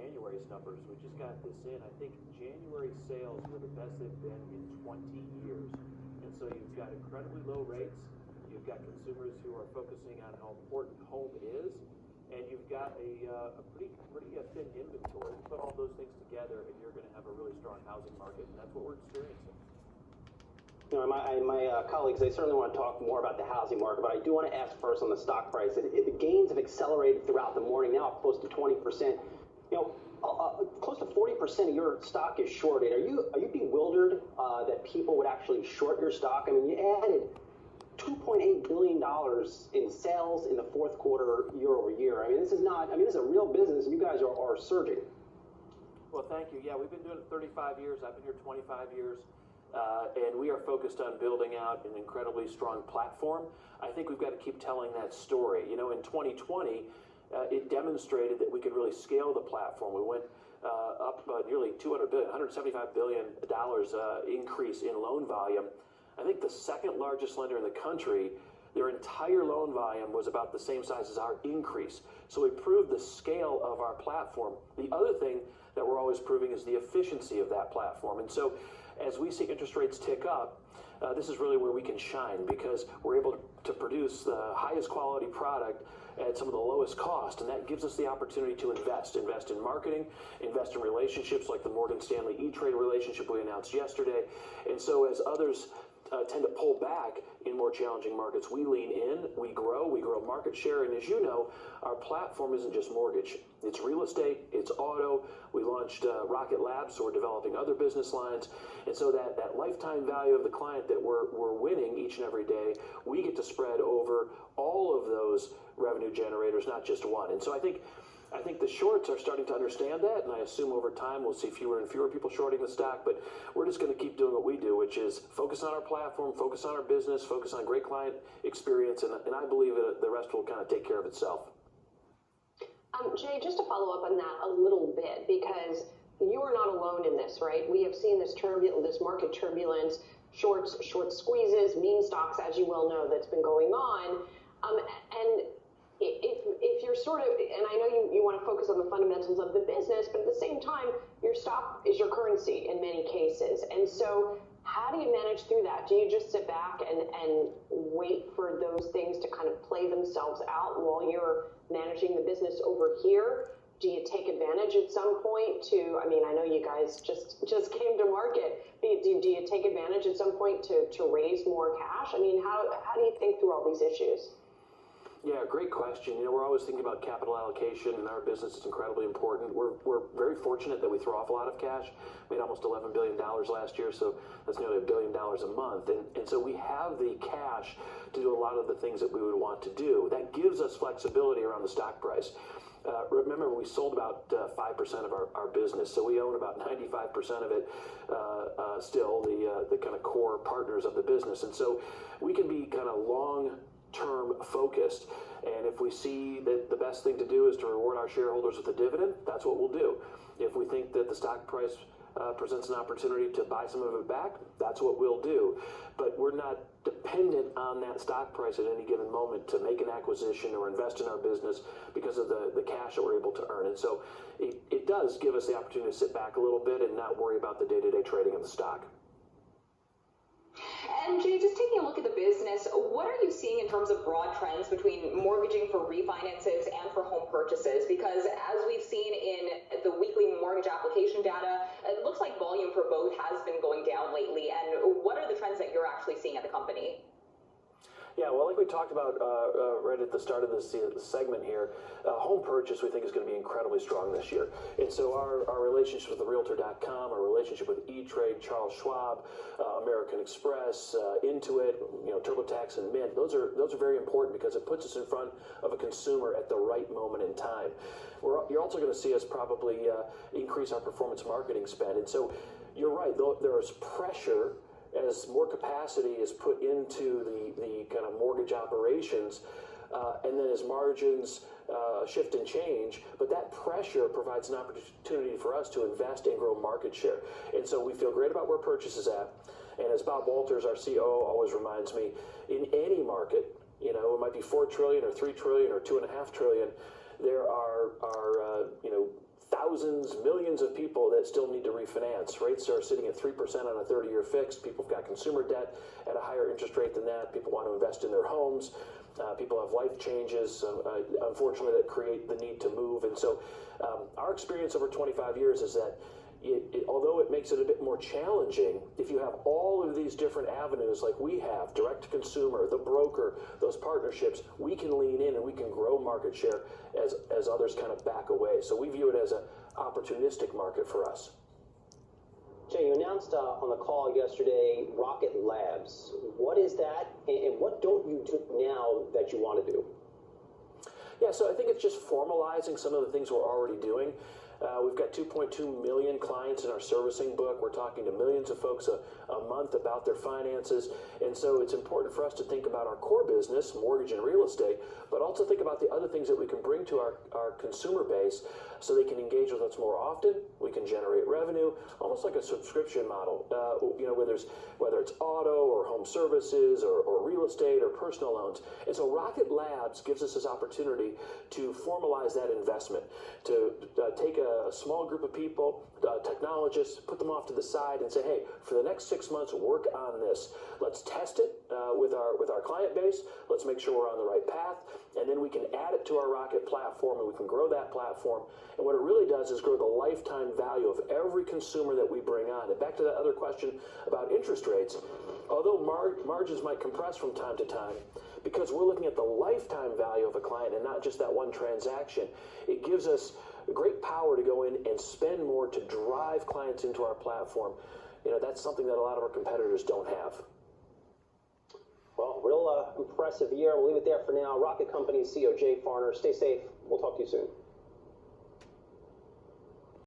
January's numbers. We just got this in. I think January sales were the best they've been in 20 years. And so you've got incredibly low rates. You've got consumers who are focusing on how important home is. And you've got a pretty thin inventory. You put all those things together and you're going to have a really strong housing market. And that's what we're experiencing. You know, my colleagues, they certainly want to talk more about the housing market, but I do want to ask first on the stock price. The gains have accelerated throughout the morning, now up close to 20%. You know, close to 40% of your stock is shorted. Are you bewildered that people would actually short your stock? I mean, you added $2.8 billion in sales in the fourth quarter year over year. I mean, this is a real business, and you guys are surging. Well, thank you. Yeah, we've been doing it 35 years. I've been here 25 years. And we are focused on building out an incredibly strong platform. I think we've got to keep telling that story. You know, in 2020, it demonstrated that we could really scale the platform. We went up nearly $200 billion, $175 billion increase in loan volume. I think the second largest lender in the country, their entire loan volume was about the same size as our increase. So we proved the scale of our platform. The other thing that we're always proving is the efficiency of that platform. And so as we see interest rates tick up, this is really where we can shine because we're able to produce the highest quality product at some of the lowest cost, and that gives us the opportunity to invest in marketing, invest in relationships like the Morgan Stanley E-Trade relationship we announced yesterday. And so as others tend to pull back in more challenging markets, we lean in, we grow market share, and as you know, our platform isn't just mortgage. It's real estate, it's auto. We launched Rocket Labs, so we're developing other business lines, and so that lifetime value of the client that we're winning each and every day, we get to spread over all of those revenue generators, not just one. And so I think the shorts are starting to understand that, and I assume over time we'll see fewer and fewer people shorting the stock, but we're just going to keep doing what we do, which is focus on our platform, focus on our business, focus on great client experience, and I believe the rest will kind of take care of itself. Jay, just to follow up on that a little bit, because you are not alone in this, right? We have seen this market turbulence, short squeezes, meme stocks, as you well know, that's been going on, and if you're sort of, and I know you want to focus on the fundamentals of the business, but at the same time, your stock is your currency in many cases. And so how do you manage through that? Do you just sit back and wait for those things to kind of play themselves out while you're managing the business over here? Do you take advantage at some point to, I mean, I know you guys just came to market. Do you take advantage at some point to raise more cash? I mean, how do you think through all these issues? Yeah, great question. You know, we're always thinking about capital allocation in our business. It's incredibly important. We're very fortunate that we throw off a lot of cash. We made almost $11 billion last year, so that's nearly $1 billion a month. And so we have the cash to do a lot of the things that we would want to do. That gives us flexibility around the stock price. Remember, we sold about 5% of our business, so we own about 95% of it still, the kind of core partners of the business. And so we can be kind of long-term focused, and if we see that the best thing to do is to reward our shareholders with a dividend, that's what we'll do. If we think that the stock price presents an opportunity to buy some of it back, that's what we'll do. But we're not dependent on that stock price at any given moment to make an acquisition or invest in our business because of the cash that we're able to earn. And so it does give us the opportunity to sit back a little bit and not worry about the day-to-day trading of the stock. And Jay, just taking a look at the business, what are you seeing in terms of broad trends between mortgaging for refinances and for home purchases? Because as we've seen in the weekly mortgage application data, it looks like volume for both has been going down lately. And what are the trends that you're actually seeing at the company? Yeah, well, like we talked about right at the start of this segment here, home purchase we think is going to be incredibly strong this year. And so our relationship with the Realtor.com, our relationship with E-Trade, Charles Schwab, American Express, Intuit, TurboTax, and Mint, those are very important because it puts us in front of a consumer at the right moment in time. You're also going to see us probably increase our performance marketing spend. And so you're right, there is pressure as more capacity is put into the kind of mortgage operations, and then as margins shift and change, but that pressure provides an opportunity for us to invest and grow market share. And so we feel great about where purchase is at. And as Bob Walters, our COO, always reminds me, in any market, it might be $4 trillion or $3 trillion or $2.5 trillion, there are thousands, millions of people that still need to refinance. Rates are sitting at 3% on a 30-year fixed. People have got consumer debt at a higher interest rate than that. People want to invest in their homes. People have life changes, unfortunately, that create the need to move. And so our experience over 25 years is that although it makes it a bit more challenging, if you have all of these different avenues like we have, direct to consumer, the broker, those partnerships, we can lean in and we can grow market share as others kind of back away. So we view it as an opportunistic market for us. Jay, you announced on the call yesterday Rocket Labs. What is that, and what don't you do now that you want to do? Yeah, so I think it's just formalizing some of the things we're already doing. We've got 2.2 million clients in our servicing book. We're talking to millions of folks a month about their finances. And so it's important for us to think about our core business, mortgage and real estate, but also think about the other things that we can bring to our consumer base so they can engage with us more often. We can generate revenue, almost like a subscription model, whether it's auto or home services or real estate or personal loans. And so Rocket Labs gives us this opportunity to formalize that investment, to take a small group of people, technologists, put them off to the side and say, hey, for the next 6 months, work on this. Let's test it with our client base. Let's make sure we're on the right path. And then we can add it to our Rocket platform and we can grow that platform. And what it really does is grow the lifetime value of every consumer that we bring on. And back to that other question about interest rates, although margins might compress from time to time, because we're looking at the lifetime value of a client and not just that one transaction, it gives us great power to go in and spend more to drive clients into our platform. That's something that a lot of our competitors don't have. Well, real impressive year. We'll leave it there for now. Rocket Company CEO Jay Farner. Stay safe. We'll talk to you soon.